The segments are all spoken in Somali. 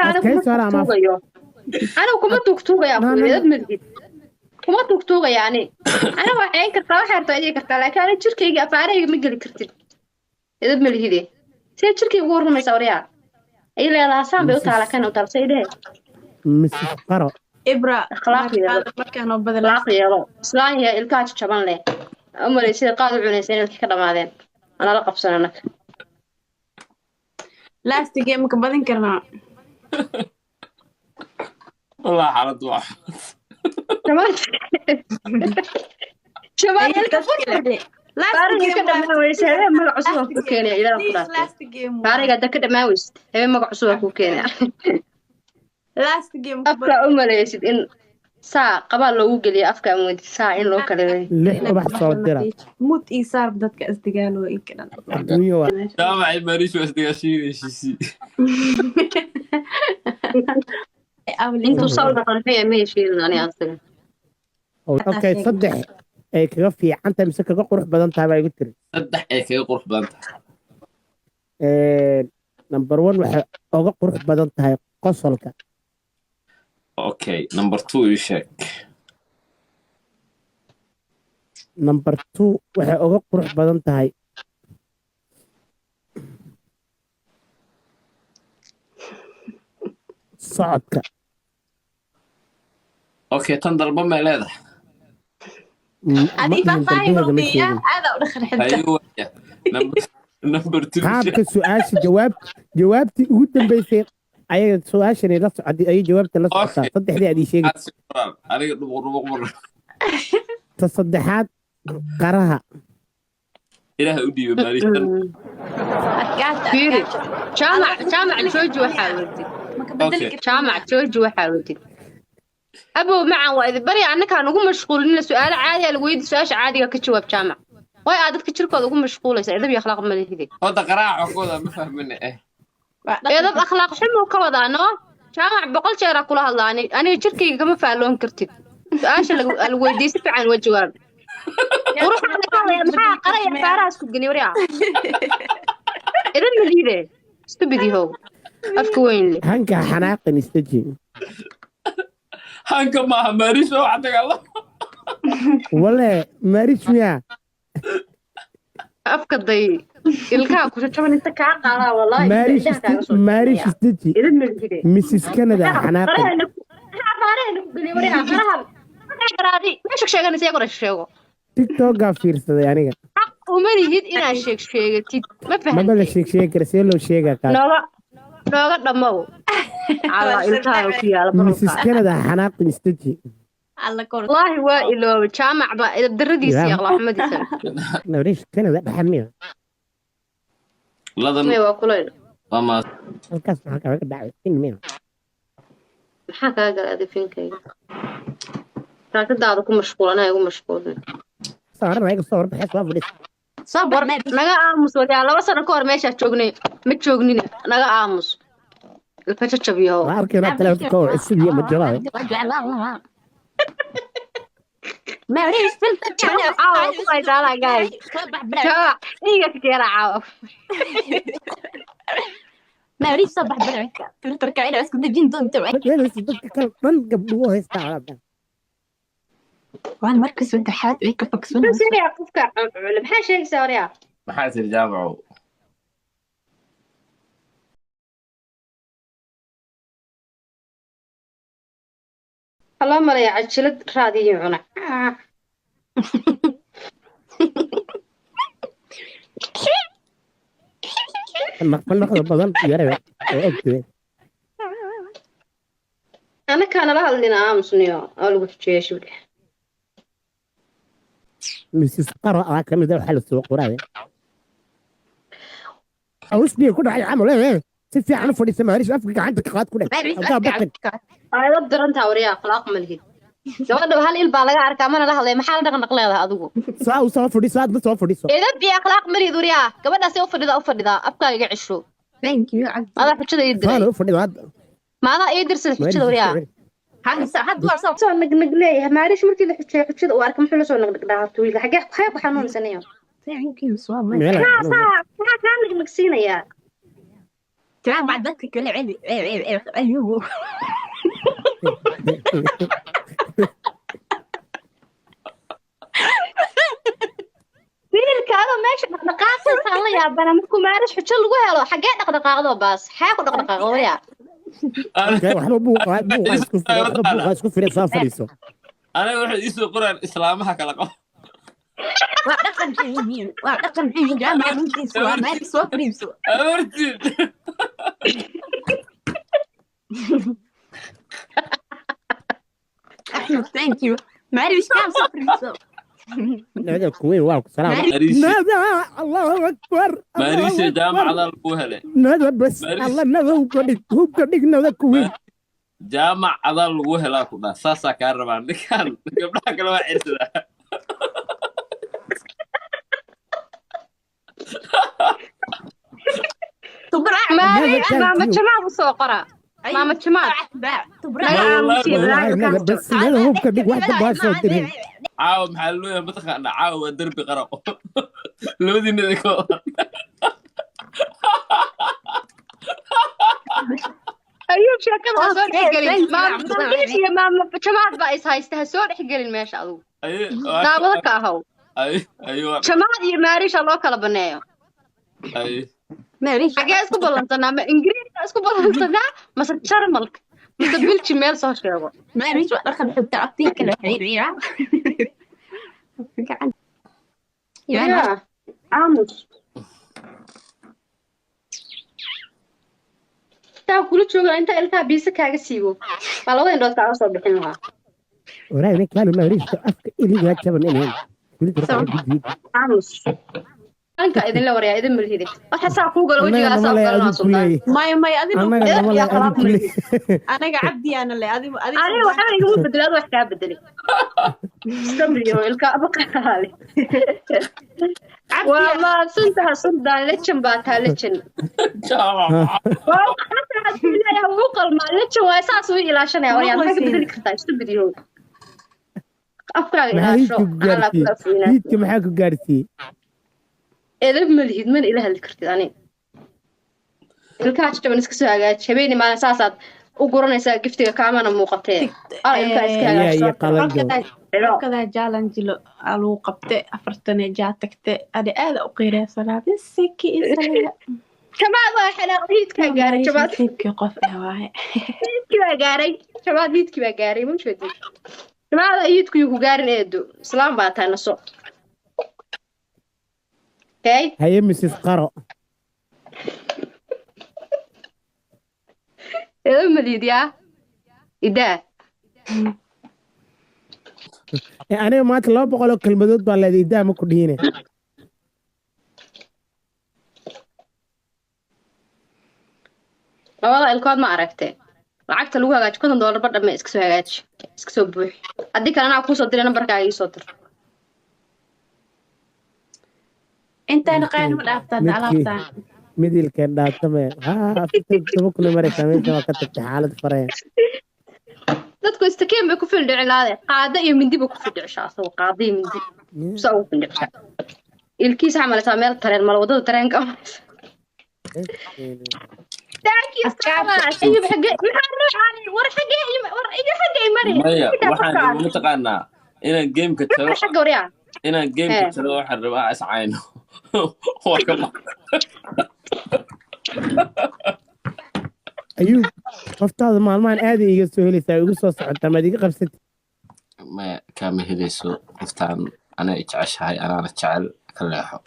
أنا كم تكتوغ يا أخوي ملقيت كم تكتوغ يعني أنا وحين كرتا وحين تأدي كرتا لكن أنا شركة أفعالي مقل كرتي إذا ملقيت سير شركة يقول ما يسوريها إلا لا سام بيوت على كانوا ترسيده مسيس قرا إبرة أخلاقي مركانو بدل أخلاقي يلا سلان هي الكاتش شبان له أمر يصير قاعد عنيسين الكلام هذين أنا رقب سنك لاست جيم كبدين كرنا والله حالة واحد شبان شبان لاست جيم ما ويس هذا ما عصوا كوكيني إلى لاست جيم بارك هذا كده ما ويس هذا ما عصوا كوكيني لاست جيم أفكار أمر يصير إن ساعة قبل لو قلي أفكار مود ساعة إن لو كله ليه أبغى صدرها موت إيصار بدك أستقالوا يمكن الدنيا جامع المريش واستقاشيني شيسي أنتوا صوّروا قنفية ماشي أنا أصلاً أوكي صدق أي كافي أنت مسك قروح بدن تابع قلت صدح إيه كي قروح بانتا نمبر 1 waxa uga qurux badan tahay qosolka أوكي نمبر 2 يشك number 2 waxa uga qurux badan tahay socodka أوكي تندر بما لهذا هذه فاهمة ودية هذا ودخل حتى أيوة نمبر 2 qaabka su'aasha jawaabtii ugu dambeysay ayaga su'aashani la socday ay jawaabta la socotaa saddexdii aad ii sheegay أنا ربع مرة ta saddexaad qaraha إله أودي بماريش فيري جامع جوج وحاولتي جامع جوج وحاولتي أبو معه وإذا بري عنك أنا أقوم مشغول إن سؤال عادي الويد سؤال عادي كتجاوب جامع واي عادك كتشركوا أقوم مشغولة إذا بيخلق من كذي هذا قراءة عقودة ما فهم منه إيه إذا بأخلاق حلو كوضع أنا جامع بقول شيء راكل الله أنا شركي كم فعلون كرتي سؤال الويد يسفع عن الجواب وروح على كذا محا قرية فراس كجني وريا إذا مليده استبدي هو أفكوين لي hanka xanaaqin istaji هانك ما ماريش وحدك الله wale marismiya أفكضي الكا كنت شوفن أنت كعقلا والله maarish istaji إذا مليده mrs canada xanaaqin tiktoka fiirsaday aniga umalihid inaad sheegtid ma maba la sheeg kara see loo sheegaa kaas nooga dhammow calaa ilkaha ku yaala mrs canada xanaaqin istaji wallaahi waa ilooba jaamac baa daradiisa yaqla axmadiisa maarish canada dhaxamiya لازم waa kulayl ما halkaas maxaa kaga dhacay filmiya maxaa kaa gala adifinkayga raakadaada ku mashquulanaa igu mashquulin saaran ayaga soo warbaxay soo fadhis war naga aamus wadaa 2 sano ka hor meeshaa joognay ma joognin naga aamus ilfaja jabiyo waa arkayna telefoonka koo cusub iyo majalaad ماريش فلت ماريش صبح برعك تركع إلى أسكت الجين دون تبعي من قبل هيستا وأنا مركز وأنت حاد ويك فكس وأنا سيري أقفك بحال شيء سوريا محاسن الجامعة اللهم لا يعجلد راضي يعنا المقبل ناخذ بدل يا رب أنا كان لها اللي نامس نيو أقول شيء شو ده مسيس قرأ كم ذا حل السوق وراي أوش بيه كل حاجة عمله إيه سيف عنه فدي سماريش أفكك عندك قات كله أنا بدر أنت أوريا أخلاق ملهي gabadha hal il baa laga arkaa mana la hadlay maxaa la dhaqan dhaqleeda adigu soo fadhiso aad soo fadhiso eedad bi akhlaaq marid wariya gabadhaas u fadhida afkaaga iga cisho thank you ada xujada ii diray u fadhida maada ii dirsan xujada wariya had war soo nagleeyahay maarish markii la xujada u arkay muxuu la soo nagdhaqdaa horta wiilka xagee ku xanuunsanayo thank you so much kaa nagsiinaya جماعة بعد ذاك كل عيب أيوه wiilka adoo meesha dhaqdhaqaaqaysa la yaabana markuu maaris xujo lagu helo xagee dhaqdhaqaaqdo baas xaa ku dhaqdhaqaaqdo wariya waxba buuqa isku fira saa fadhiiso aniga waxay ii soo qoraan islaamaha kala qabo وأدخل فيه جامعة ممكن سوا ما يسوى فريسو abartid أحمد ثانك يو ما أعرف إيش كان فريسو هذا كوين واو سلام Mariisha نادى الله اكبر Mariisha jaamacada lagu helay نادى بس الله نادى هو كدق نادى كوين jaamacada lagu helaa ku dhaa saasaa kaa rabaa ninkan gabdhaha kale waa cirsadaa تبرع maama jamaad u soo qora maama jamaad بس هذا هو كدق واحد باشا ترين caawa maxaa loo yahay mataqaanaa caawa waa derbi qaraqo labadii midakoo ayuu sheekada ha soo dhexgelin maama iyo maama jamaad baa is haysta ha soo dhexgelin meesha adugu daawada ka ahow jamaad iyo maarisha loo kala baneeyo xagee isku ballansanaa ma ingiriiska isku ballansanaa mase jarmalka mase bilji meel soo sheego ما ريش وأدخل حتى أعطيك الحريرة ya aamus taa kula jooga inta ilkaha biisa kaaga siibo baa labada indhood kaaga soo bixin lahaa وراي هناك كانوا ما يريد افك اللي جات كمان انا aamus anka idin la waryaa idin malhidi waxa saa ku galo wajiga saa galana sultaan ما أذن انا أنا عبدي أنا اللي أذن ani waxa igu bedelaad wax ka bedeli istamriyo ilka abaqaale waa ma sunta sultaan lejan baa taa lejan waa xataa hadii la yahay qalma lejan waa saas u ilaashanaya waryaa maxaa ka bedeli kartaa istabidiyo afkaaga ilaasho ala kula fiina جيت maxaa ku gaartay edab malhid man ila hal kartid ani ilkaha jaban iska soo hagaaj habeenii maalin saasaad u guranaysaa giftiga kaamana muuqatee ilkaha iska hagaaj كذا جالن جلو ألو قبتة أفرتني جاتكتة أدي هذا أقيرة صلاة السكي إسرائيل كمان waa xanaaqdiidka gaaray jabaad سكي قف هواي diidkii baa gaaray jabaad diidkii baa gaaray ma jeedin jabaada iidku yugu gaarin eedo islaam baa tahay naso okay هي مسيس قرو eedo malid yaa idaa aniga maanta 200 kelmadood baa leedahay idaa ma ku dhiine labada ilkood ma aragtee lacagta lagu hagaajo $50 ba dhamme iska soo hagaaji iska soo buuxi haddii kale anaa kuusoo diray nambarkaaga ii soo dir أنت أنا قاعد من أفتح على midilkeen dhaatame ha afta kuna maraysaa meesha waa ka tagtay xaalad fareen dadku istakeen bay ku fildhicilaade qaada iyo mindi bay ku fildhicishaa asagoo qaada iyo mindi saa ugu fildhicishaa ilkiisa xamalaysaa meel tareen mala wadada tareenka Thank you so much. أيوب حقي محل روحاني ورا حقي ورا إيجا حقي مري. maya waxaan mataqaanaa inaan gameka tago حق وريان. inaan gameka tago waxaan rabaa iscayno waa ka ayuu qoftaada maalmahan aad iga soo helaysaa igu soo socotaa maad iga qabsatay maya kaama helayso qoftaan anaa jeceshahay anaana jecel ka leexo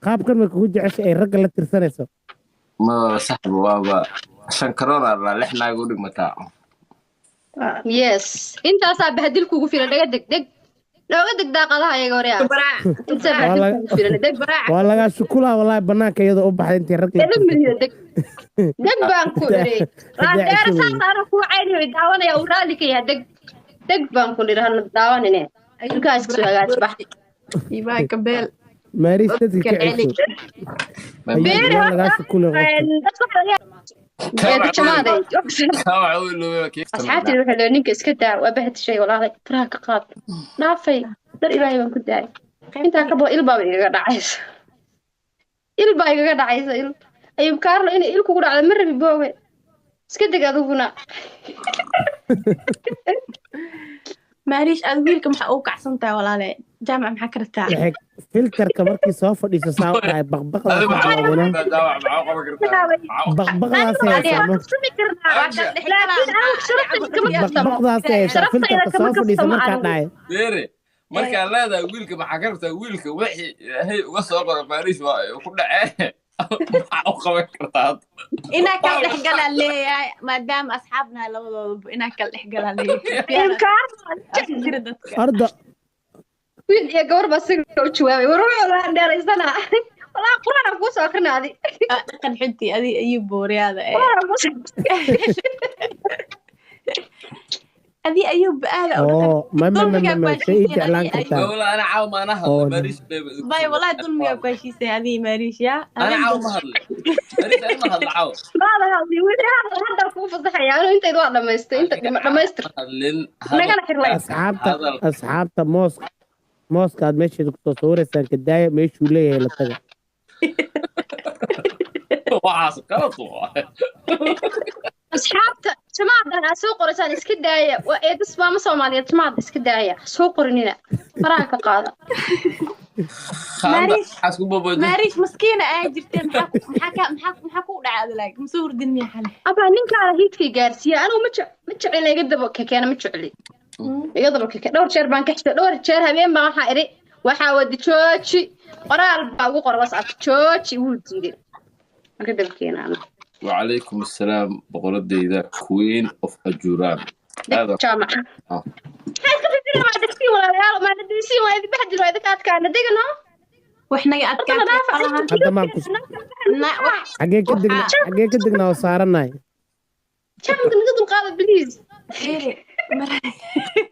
qaabkan marka ku jecesha ay ragga la tirsanayso ma saxba waaba 5 karoon aa 6 naag u dhigmataa Yes. أنت أصعب بهدل كوكو فينا دقة دق دق. لو قدك داقة يا غوريا. أنت بهدل كوكو فينا دق براع. waa lagaa shukulaa walaahi banaanka iyadoo u baxday intay rag la دق من هنا دق. دق بانكو دري. رادير ساس أنا كو عيني ويداوانا يا ورالي كيا دق. دق بانكو لرهن داوانا نه. الكاس كسوها قاعد بح. يبقى قبل maaris dadka ka cesho بيري waa lagaa shukulaa أصحابتي يروحوا لونيك اسكتها وأبهت الشيء والله تراك قاط نافي در إلهي من كداي أنت كبو إلبا بيجا دعيس إلبا بيجا دعيس ayuu kaarlo inay il kugu dhacdo ma rabi boowe iska deg adiguna maariish aad wiilka maxaa ugu kacsan tahay walaale jaamac maxaa ka rabtaa waxay filterka markii soo fadhiiso saa u dhahay baqbaqdaas haysaa filterka soo fadhiisa markaa dhahay markaan leedahay wiilka maxaa ka rabtaa wiilka wixii hay uga soo qora Paris waa ku dhacee maxaa u qaban kartaa inaa kala dhex galaa leeyahay maadaama asxaabna labadooda inaa kala dhex galaa leeyahay arda wiil iyo gabar baa si u jawaabay waruuc la dheeraysana walaa quraan ku soo akrinaadi qan xinti adi ayu booriyaada adi ayu baala ma shay jeclaan kartaa wala ana caaw ma ana hadla Paris bay wallahi dulmiga ku heshiisay adi Paris ya ana caaw ma hadla Paris ana ma hadla caaw baala hadli wiil hadda ku fasaxaya inuu inta waa dhameystay inta dhameystir naga xirlay asxaabta mooska aad meesha ku soo sawiraysaan ka daaya meeshuu leeyahay la taga waxaas qalad asxaabta jamaacada soo qoraysan iska daaya waa eedis maama Soomaaliyeed jamaacada iska daaya soo qorinina faraha ka qaada maariish maskiina ay jirteen maxaa ku dhacay laag ma soo hurdin miya xal aba ninka hiidkii gaarsiya anigu ma jecel iga dabo ka keena ma jeceli iga dabo ka dhowr jeer baan ka xisay dhowr jeer habeen baan waxa iri waxa wadi jooji qoraal baa ugu qoran WhatsApp jooji wuu diiday marka dalkeena وعليكم السلام بقولديدا كوين اوف اجوران هذا جامع هاي كيف ما دكتي ولا ريال ما دديسين waa idin baxdi waa idin kaadkaana degano waxna adkaa hadda ma ku xagee ka degna oo saaranay jamka naga dul qaada please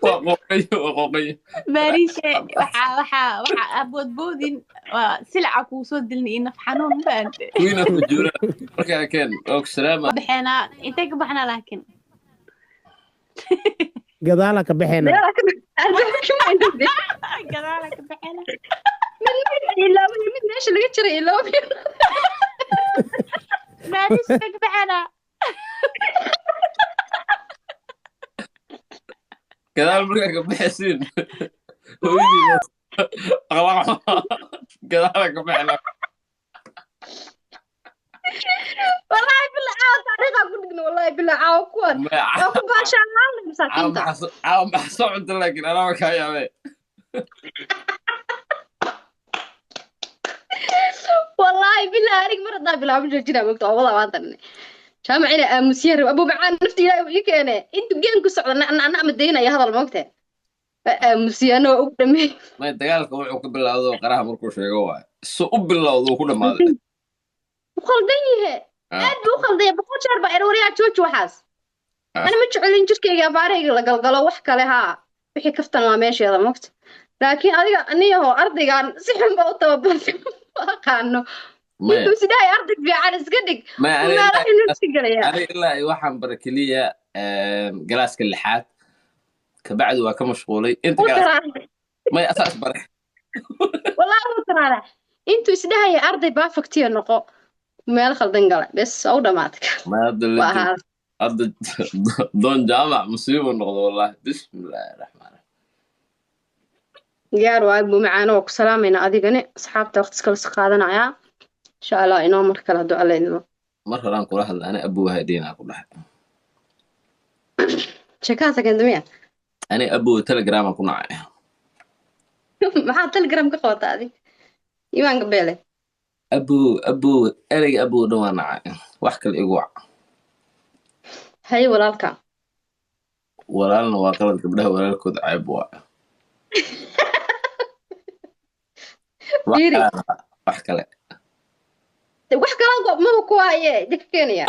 وقوقي maariishe waxa aboodboodin waa silca ku soo dilnay in xanuun baante كوين اوف اجوران marka keen oo salaama baxena intee ka baxna laakiin gadaala ka baxeena gadaala ka baxena mid meesha laga jiray ilaawi maariishe ka baxena كذا مركب بحسين ويدي كذا كبحنا والله بالله طريقه اقول والله بالله كون اكو باشا الله مساكين عاو محسوب لكن انا ما كان يا والله بالله اريك مرضى بالله بجينا وقت والله ما ادري جامعنا مسير ابو معان نفتي لا كانه انت جين كسعدنا انا مدينا يا هذا الموقت مسيانو او دمي ما dagaalka wuxuu ka bilaawdo qaraha markuu sheego waa soo u bilowdo ku dhamaaday khaldan yahay aad buu khalday boqol jeer baa erwariya jooji waxaas ana ma jecelin jirkeyga baarayga la galgalo wax kale ha wixii kaftan waa meesheeda moqt laakiin adiga aniyo ardaygan si xun baa u tababartay qaano intuu sidaa arday fiican iska dhig ma ana ilaa waxaan barakeliya galaaska lixaad kabacdi waa ka mashquulay inta ما أساس برا والله مو ترى أنتوا سدها أرضي بافكتير نقو مال خلدن قال بس أو دماتك ما أرد دون جامع مصيبة النقطة والله بسم الله الرحمن الرحيم يا رواق بمعانا وكسلامينا أديقني أصحاب وقت كل سقادنا يا إن شاء الله إنه مركل هدو علينا مرة ران كل واحد أنا أبوها هدينا كل واحد شكاتك عندمية أنا أبو تلجرام أكون معاه maxaa telegram ka qabataa adig iimaan gabeele abu erey abu dhawaanaca wax kale igu wac hay walaalka walaalna waa qalad gabdhaha walaalkood cayb waa wax kale wax kale ma ku waaye dika keenaya